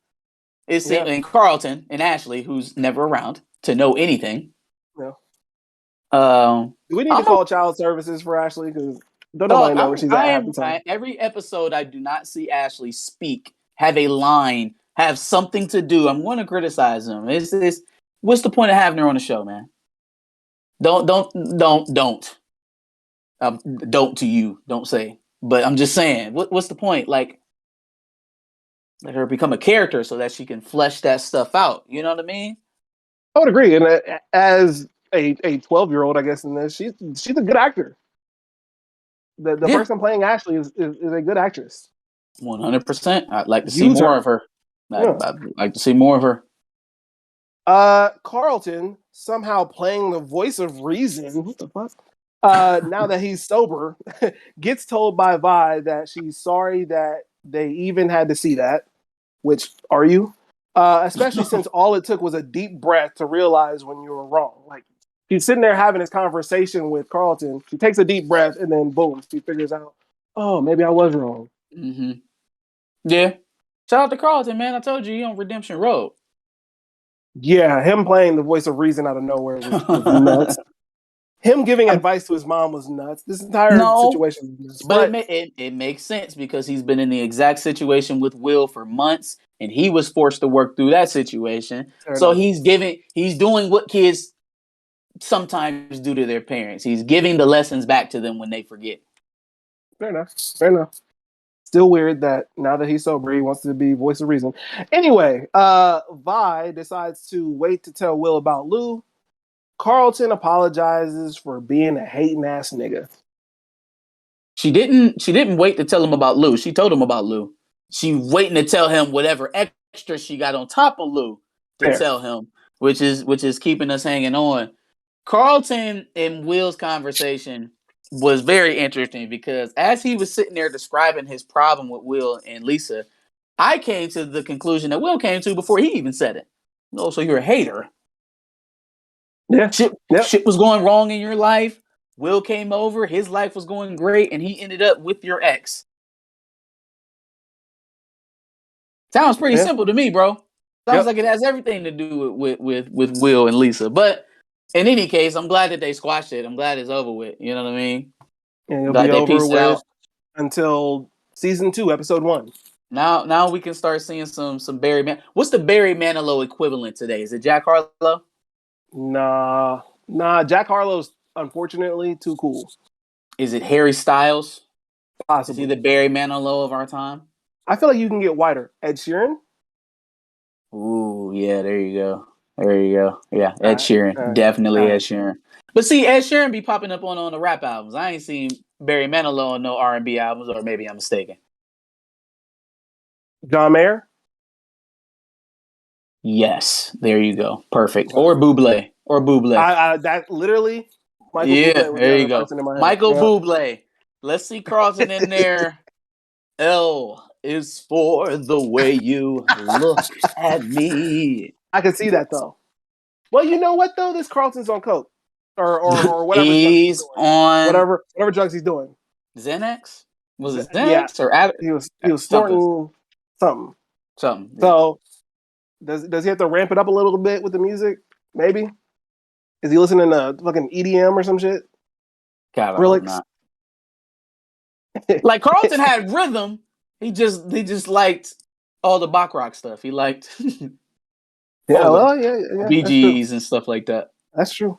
And Carlton and Ashley, who's never around to know anything. Yeah. Do we need to call child services for Ashley? Because don't nobody know where she's at half the time. Every episode, I do not see Ashley speak, have a line, have something to do. I'm going to criticize him. What's the point of having her on the show, man? Don't to you. Don't say. But I'm just saying, what's the point? Like, let her become a character so that she can flesh that stuff out. You know what I mean? I would agree. And as a 12-year-old, I guess, in this, she's a good actor. The person playing Ashley is a good actress. 100%. I'd like to see more of her. I'd like to see more of her. Carlton somehow playing the voice of reason. What the fuck? Now that he's sober, gets told by Vi that she's sorry that they even had to see that. Which are you? Especially since all it took was a deep breath to realize when you were wrong. Like he's sitting there having his conversation with Carlton. She takes a deep breath and then boom, she figures out, oh, maybe I was wrong. Mm-hmm. Yeah. Shout out to Carlton, man. I told you he on Redemption Road. Yeah, him playing the voice of reason out of nowhere was nuts. Him giving advice to his mom was nuts. This entire No, situation was nuts. but it makes sense because he's been in the exact situation with Will for months, and he was forced to work through that situation. So enough. he's doing what kids sometimes do to their parents. He's giving the lessons back to them when they forget. Fair enough. Fair enough. Still weird that now that he's sober, he wants to be voice of reason. Anyway, Vi decides to wait to tell Will about Lou. Carlton apologizes for being a hating ass nigga. She didn't wait to tell him about Lou. She told him about Lou. She waiting to tell him whatever extra she got on top of Lou to Fair. tell him, which is keeping us hanging on. Carlton and Will's conversation was very interesting because as he was sitting there describing his problem with Will and Lisa, I came to the conclusion that Will came to before he even said it. Oh, so you're a hater. Yeah. Shit was going wrong in your life. Will came over, his life was going great, and he ended up with your ex. Sounds pretty simple to me, bro. Sounds like it has everything to do with Will and Lisa. But in any case, I'm glad that they squashed it. I'm glad it's over with. You know what I mean? And it'll Glad be they over pieced it with out. until season 2, episode 1. Now we can start seeing some Barry Man. What's the Barry Manilow equivalent today? Is it Jack Harlow? Nah. Jack Harlow's unfortunately too cool. Is it Harry Styles? Possibly. Is he the Barry Manilow of our time? I feel like you can get whiter. Ed Sheeran? Ooh, yeah, there you go. There you go. Yeah, Ed Sheeran. Definitely all right. Ed Sheeran. But see, Ed Sheeran be popping up on the rap albums. I ain't seen Barry Manilow on no R&B albums, or maybe I'm mistaken. John Mayer? Yes, there you go. Perfect. Or Bublé. That literally, Michael Yeah, Bublé was the there you other go. person in my head. Michael Bublé. Let's see Carlton in there. L is for the way you look at me. I can see that though. Well, you know what though? This Carlton's on coke or whatever drugs he's He's doing. on Whatever drugs he's doing. Xanax. Was it Yeah, Xanax or he was snorting something. Something. So does he have to ramp it up a little bit with the music? Maybe. Is he listening to fucking EDM or some shit? God, I hope Skrillex? not. Like Carlton had rhythm. He just liked all the Bach rock stuff. He liked Bee Gees and stuff like that. That's true.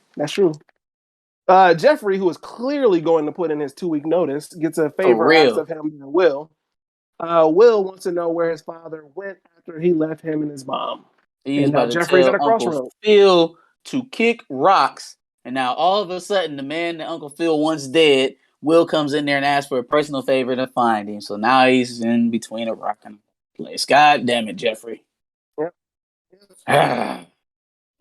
Geoffrey, who is clearly going to put in his 2-week notice, gets a favor asked of him by Will. Will wants to know where his father went after he left him and his mom. He's and now about to Geoffrey's tell at a Uncle crossroads. Phil to kick rocks, and now all of a sudden, the man that Uncle Phil once dead, Will comes in there and asks for a personal favor to find him. So now he's in between a rock and a place. God damn it, Geoffrey. Yep.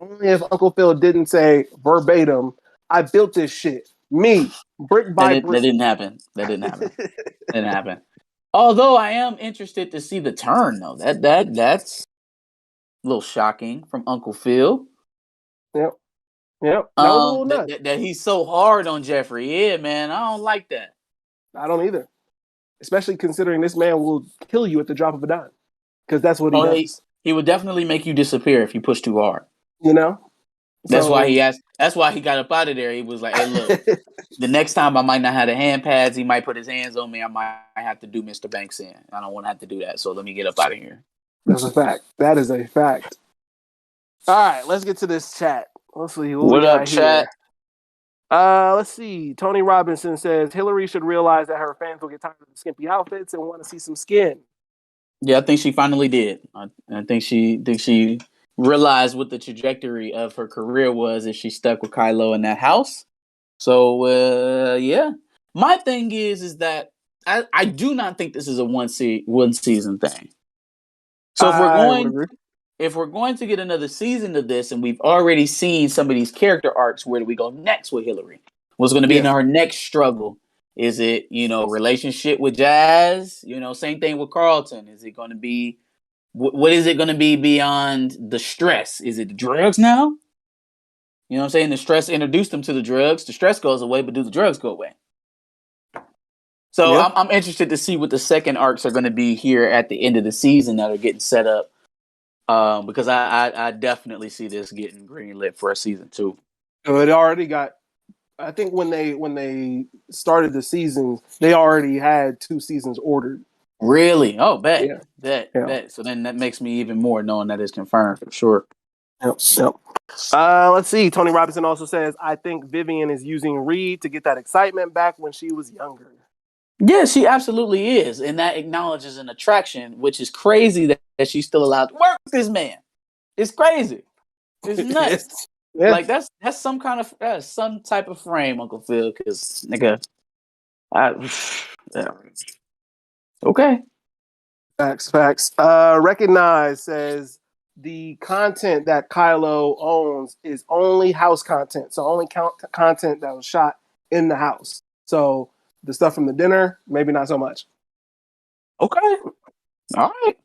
Only if Uncle Phil didn't say verbatim, "I built this shit, me, brick by brick." That didn't happen. Didn't happen. Although I am interested to see the turn, though. That's a little shocking from Uncle Phil. Yep. That was a little nuts. That he's so hard on Geoffrey. Yeah, man, I don't like that. I don't either. Especially considering this man will kill you at the drop of a dime. Because that's what he does. He would definitely make you disappear if you push too hard. You know? That's why he got up out of there. He was like, hey, look, the next time I might not have the hand pads. He might put his hands on me. I might have to do Mr. Banks in. I don't want to have to do that. So let me get up out of here. That's a fact. That is a fact. All right, let's get to this chat. Let's see what up, chat. Let's see. Tony Robinson says Hillary should realize that her fans will get tired of the skimpy outfits and want to see some skin. Yeah, I think she finally did. I think she realized what the trajectory of her career was if she stuck with Kylo in that house. So yeah. My thing is that I do not think this is a one season thing. So if we're going if we're going to get another season of this, and we've already seen some of these character arcs, where do we go next with Hillary? What's going to be in her next struggle? Is it, relationship with Jazz? Same thing with Carlton. Is it going to be, what is it going to be beyond the stress? Is it the drugs now? You know what I'm saying? The stress introduced them to the drugs. The stress goes away, but do the drugs go away? So I'm interested to see what the second arcs are going to be here at the end of the season that are getting set up. Because I definitely see this getting greenlit for a season 2. So it already got. I think when they started the season, they already had 2 seasons ordered. Really? Oh, bet. Yeah. Bet. So then that makes me even more knowing that it's confirmed for sure. Yep. Let's see. Tony Robinson also says, I think Vivian is using Reed to get that excitement back when she was younger. Yeah, she absolutely is. And that acknowledges an attraction, which is crazy that she's still allowed to work with this man. It's crazy. It's nuts. Yeah. Like that's some kind of some type of frame, Uncle Phil, because nigga, okay. Facts. Recognize says the content that Kylo owns is only house content, so only content that was shot in the house. So the stuff from the dinner, maybe not so much. Okay, all right.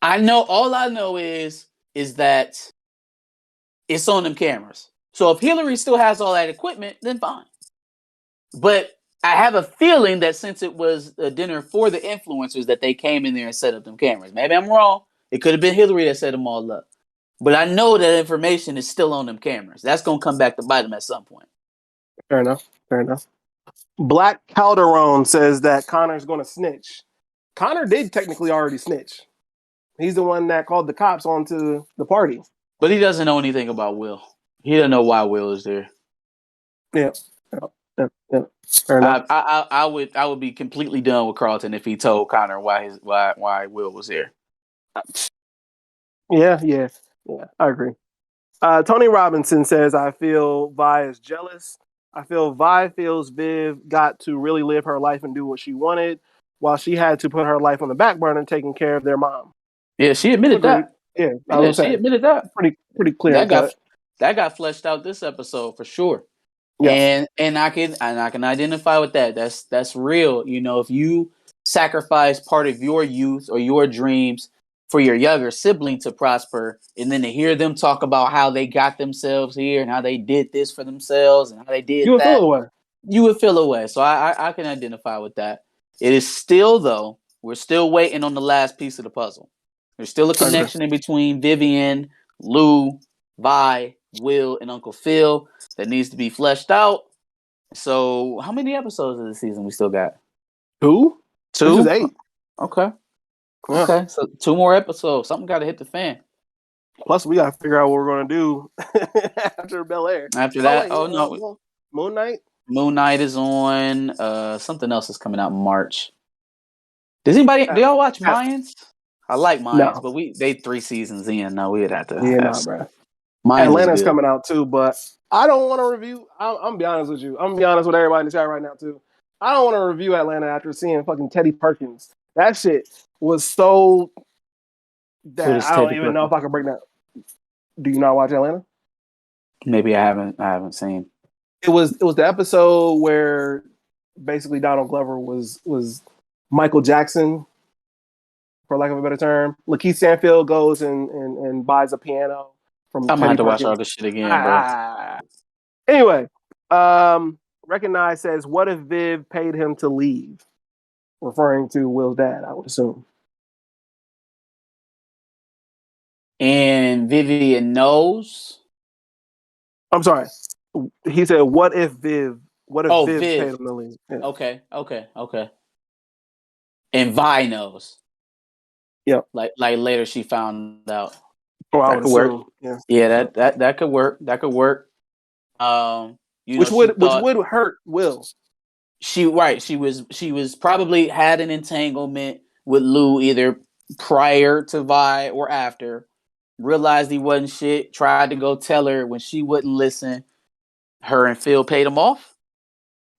All I know is that it's on them cameras. So if Hillary still has all that equipment, then fine. But I have a feeling that since it was a dinner for the influencers, that they came in there and set up them cameras. Maybe I'm wrong. It could have been Hillary that set them all up. But I know that information is still on them cameras. That's going to come back to bite them at some point. Fair enough. Black Calderon says that Connor's going to snitch. Connor did technically already snitch. He's the one that called the cops onto the party. But he doesn't know anything about Will. He doesn't know why Will is there. Yeah. Fair enough. I would be completely done with Carlton if he told Connor why Will was there. Yeah. I agree. Tony Robinson says, I feel Vi is jealous. I feel Vi feels Viv got to really live her life and do what she wanted, while she had to put her life on the back burner taking care of their mom. Yeah, she admitted that. Yeah, she admitted that. Pretty clear. That got fleshed out this episode for sure. Yeah. And I can identify with that. That's real. If you sacrifice part of your youth or your dreams for your younger sibling to prosper, and then to hear them talk about how they got themselves here and how they did this for themselves and how they did you would feel away. So I can identify with that. It is still, though, we're still waiting on the last piece of the puzzle. There's still a connection in between Vivian, Lou, Vi, Will, and Uncle Phil that needs to be fleshed out. So how many episodes of the season we still got? 2? This is 8. Okay. Yeah. Okay, so 2 more episodes. Something got to hit the fan. Plus, we got to figure out what we're going to do after Bel-Air. After that, no. Moon Knight? Moon Knight is on. Something else is coming out in March. Do y'all watch Mayans? I like Mayans, but they 3 seasons in. No, we'd have to. Yeah, nah, bro. Mayans Atlanta's coming out too, but I don't want to review. I'm gonna be honest with you. I'm gonna be honest with everybody in the chat right now too. I don't want to review Atlanta after seeing fucking Teddy Perkins. That shit was so that I don't even know if I can break that. Do you not watch Atlanta? Maybe I haven't seen. It was the episode where basically Donald Glover was Michael Jackson, for lack of a better term. Lakeith Stanfield goes and buys a piano from I'm gonna have to Perkins. watch all this shit again, bro. Anyway, Recognize says, what if Viv paid him to leave? Referring to Will's dad, I would assume. And Vivian knows? I'm sorry. He said, what if Viv paid him to leave? Yeah. Okay. And Vi knows. Yep. Like later she found out. Oh, that could work. Yeah, that could work. That could work. Which would hurt Will. She was probably had an entanglement with Lou either prior to Vi or after. Realized he wasn't shit. Tried to go tell her when she wouldn't listen. Her and Phil paid him off.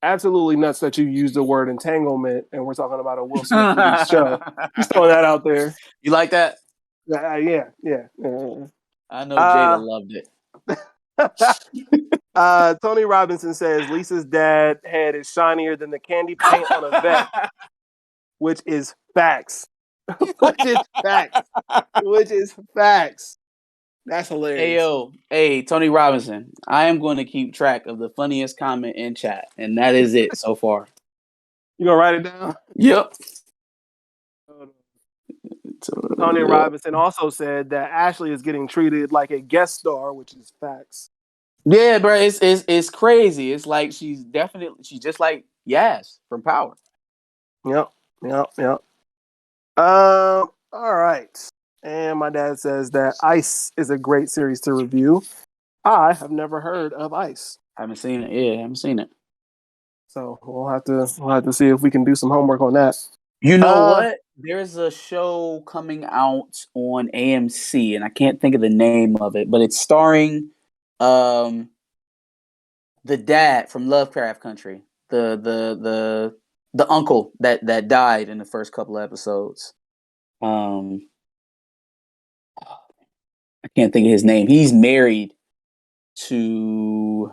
Absolutely nuts that you used the word entanglement and we're talking about a Will Smith show. Just throwing that out there. You like that? Yeah. I know Jada loved it. Tony Robinson says Lisa's dad head is shinier than the candy paint on a vet, which is facts. Which is facts. Which is facts. That's Hey hilarious. yo, hey Tony Robinson. I am going to keep track of the funniest comment in chat, and that is it so far. You gonna write it down? Yep. Tony Robinson also said that Ashley is getting treated like a guest star, which is facts. Yeah, bro, it's crazy. It's like she's just like Yas from Power. Yep. All right. And my dad says that Ice is a great series to review. I have never heard of Ice. Haven't seen it. Yeah, haven't seen it. So we'll have to see if we can do some homework on that. You know what? There's a show coming out on AMC, and I can't think of the name of it, but it's starring the dad from Lovecraft Country, the uncle that died in the first couple of episodes. I can't think of his name. He's married to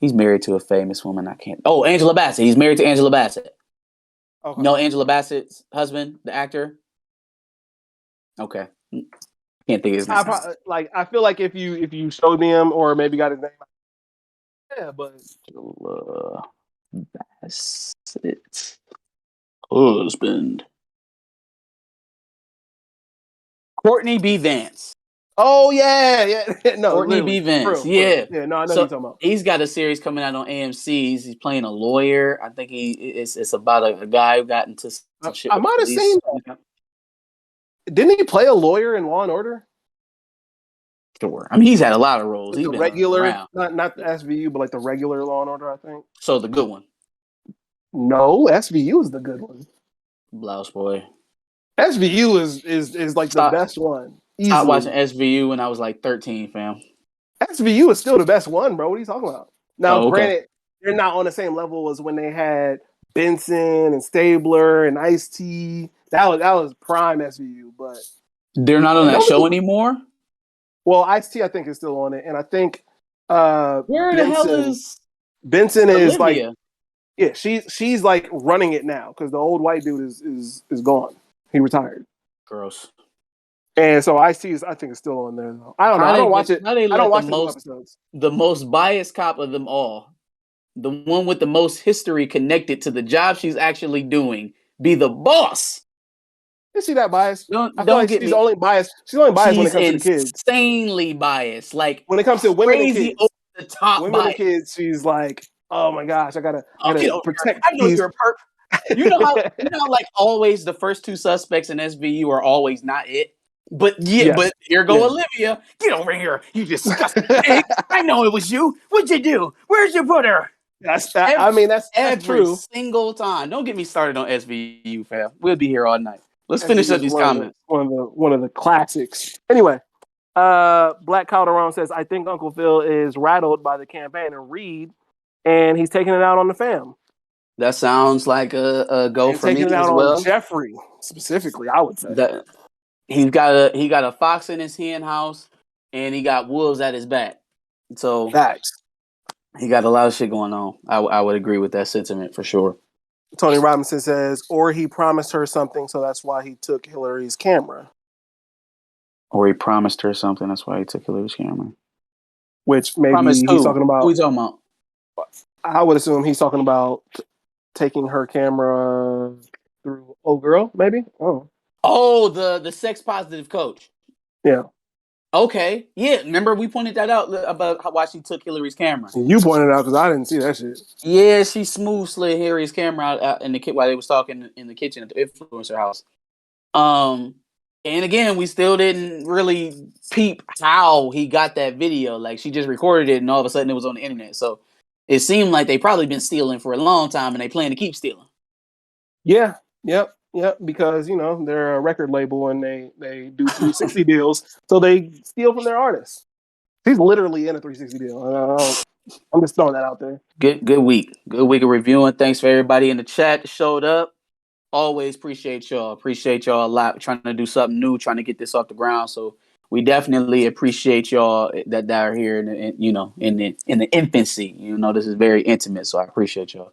a famous woman. Angela Bassett. He's married to Angela Bassett. Okay. No, Angela Bassett's husband, the actor. Okay, can't think of his name. I feel like if you showed me him or maybe got his name, yeah, but Angela Bassett husband, Courtney B. Vance. Oh yeah. No, Courtney B. Vance. Yeah. Yeah, no, I know So who you're talking about. he's got a series coming out on AMC. He's playing a lawyer. I think it's about a guy who got into some shit I with might have police. seen that. Didn't he play a lawyer in Law and Order? Sure. I mean, he's had a lot of roles. He's The been regular, around. not the SVU, but like the regular Law and Order, I think. So the good one. No, SVU is the good one. Blouse Boy. SVU is like the best one. Easily. Stopped watching SVU when I was like 13, fam. SVU is still the best one, bro. What are you talking about? Now, okay. Granted, they're not on the same level as when they had Benson and Stabler and Ice-T. That was prime SVU, but they're not on that show anymore. Well, Ice-T I think is still on it, and I think where Benson, the hell is Benson Olivia? Is like she's like running it now because the old white dude is gone. He retired. Gross. And so Ice-T I think is still on there though. I don't know. I don't watch it. I don't watch the most episodes. The most biased cop of them all, the one with the most history connected to the job she's actually doing, be the boss. Is she that biased? Don't get me. Only biased. She's only biased when it comes to the kids. Insanely biased. Like when it comes to women and kids. Over the top women and kids, she's like, oh my gosh, I gotta protect. I know you're a perp. You know how like always the first two suspects in SVU are always not it. But but here go Olivia. Get over here, you disgusting pig. I know it was you. What'd you do? Where'd you put her? That's every true. Single time. Don't get me started on SVU, fam. We'll be here all night. Let's finish up these comments. One of the classics. Anyway, Black Calderon says, I think Uncle Phil is rattled by the campaign and Reed, and he's taking it out on the fam. That sounds like a go for me as well. On Geoffrey specifically, I would say. He got a fox in his hen house, and he got wolves at his back. So facts. He got a lot of shit going on. I would agree with that sentiment for sure. Tony Robinson says, or he promised her something, so that's why he took Hillary's camera. Or he promised her something, that's why he took Hillary's camera. Which maybe he's talking about. Who he's talking about? I would assume he's talking about taking her camera through old girl, maybe. Oh, the sex positive coach. Yeah. Okay. Yeah. Remember we pointed that out about why she took Hillary's camera. You pointed out because I didn't see that shit. Yeah, she smooth slid Hillary's camera out in the while they was talking in the kitchen at the influencer house. And again, we still didn't really peep how he got that video. Like she just recorded it, and all of a sudden it was on the internet. So it seemed like they probably been stealing for a long time, and they plan to keep stealing. Yeah. Yep. Because they're a record label and they do 360 deals, so they steal from their artists. He's literally in a 360 deal. I'm just throwing that out there. Good week of reviewing. Thanks for everybody in the chat that showed up. always appreciate y'all. Appreciate y'all a lot. Trying to do something new, trying to get this off the ground. So we definitely appreciate y'all that are here in the infancy. This is very intimate. So I appreciate y'all.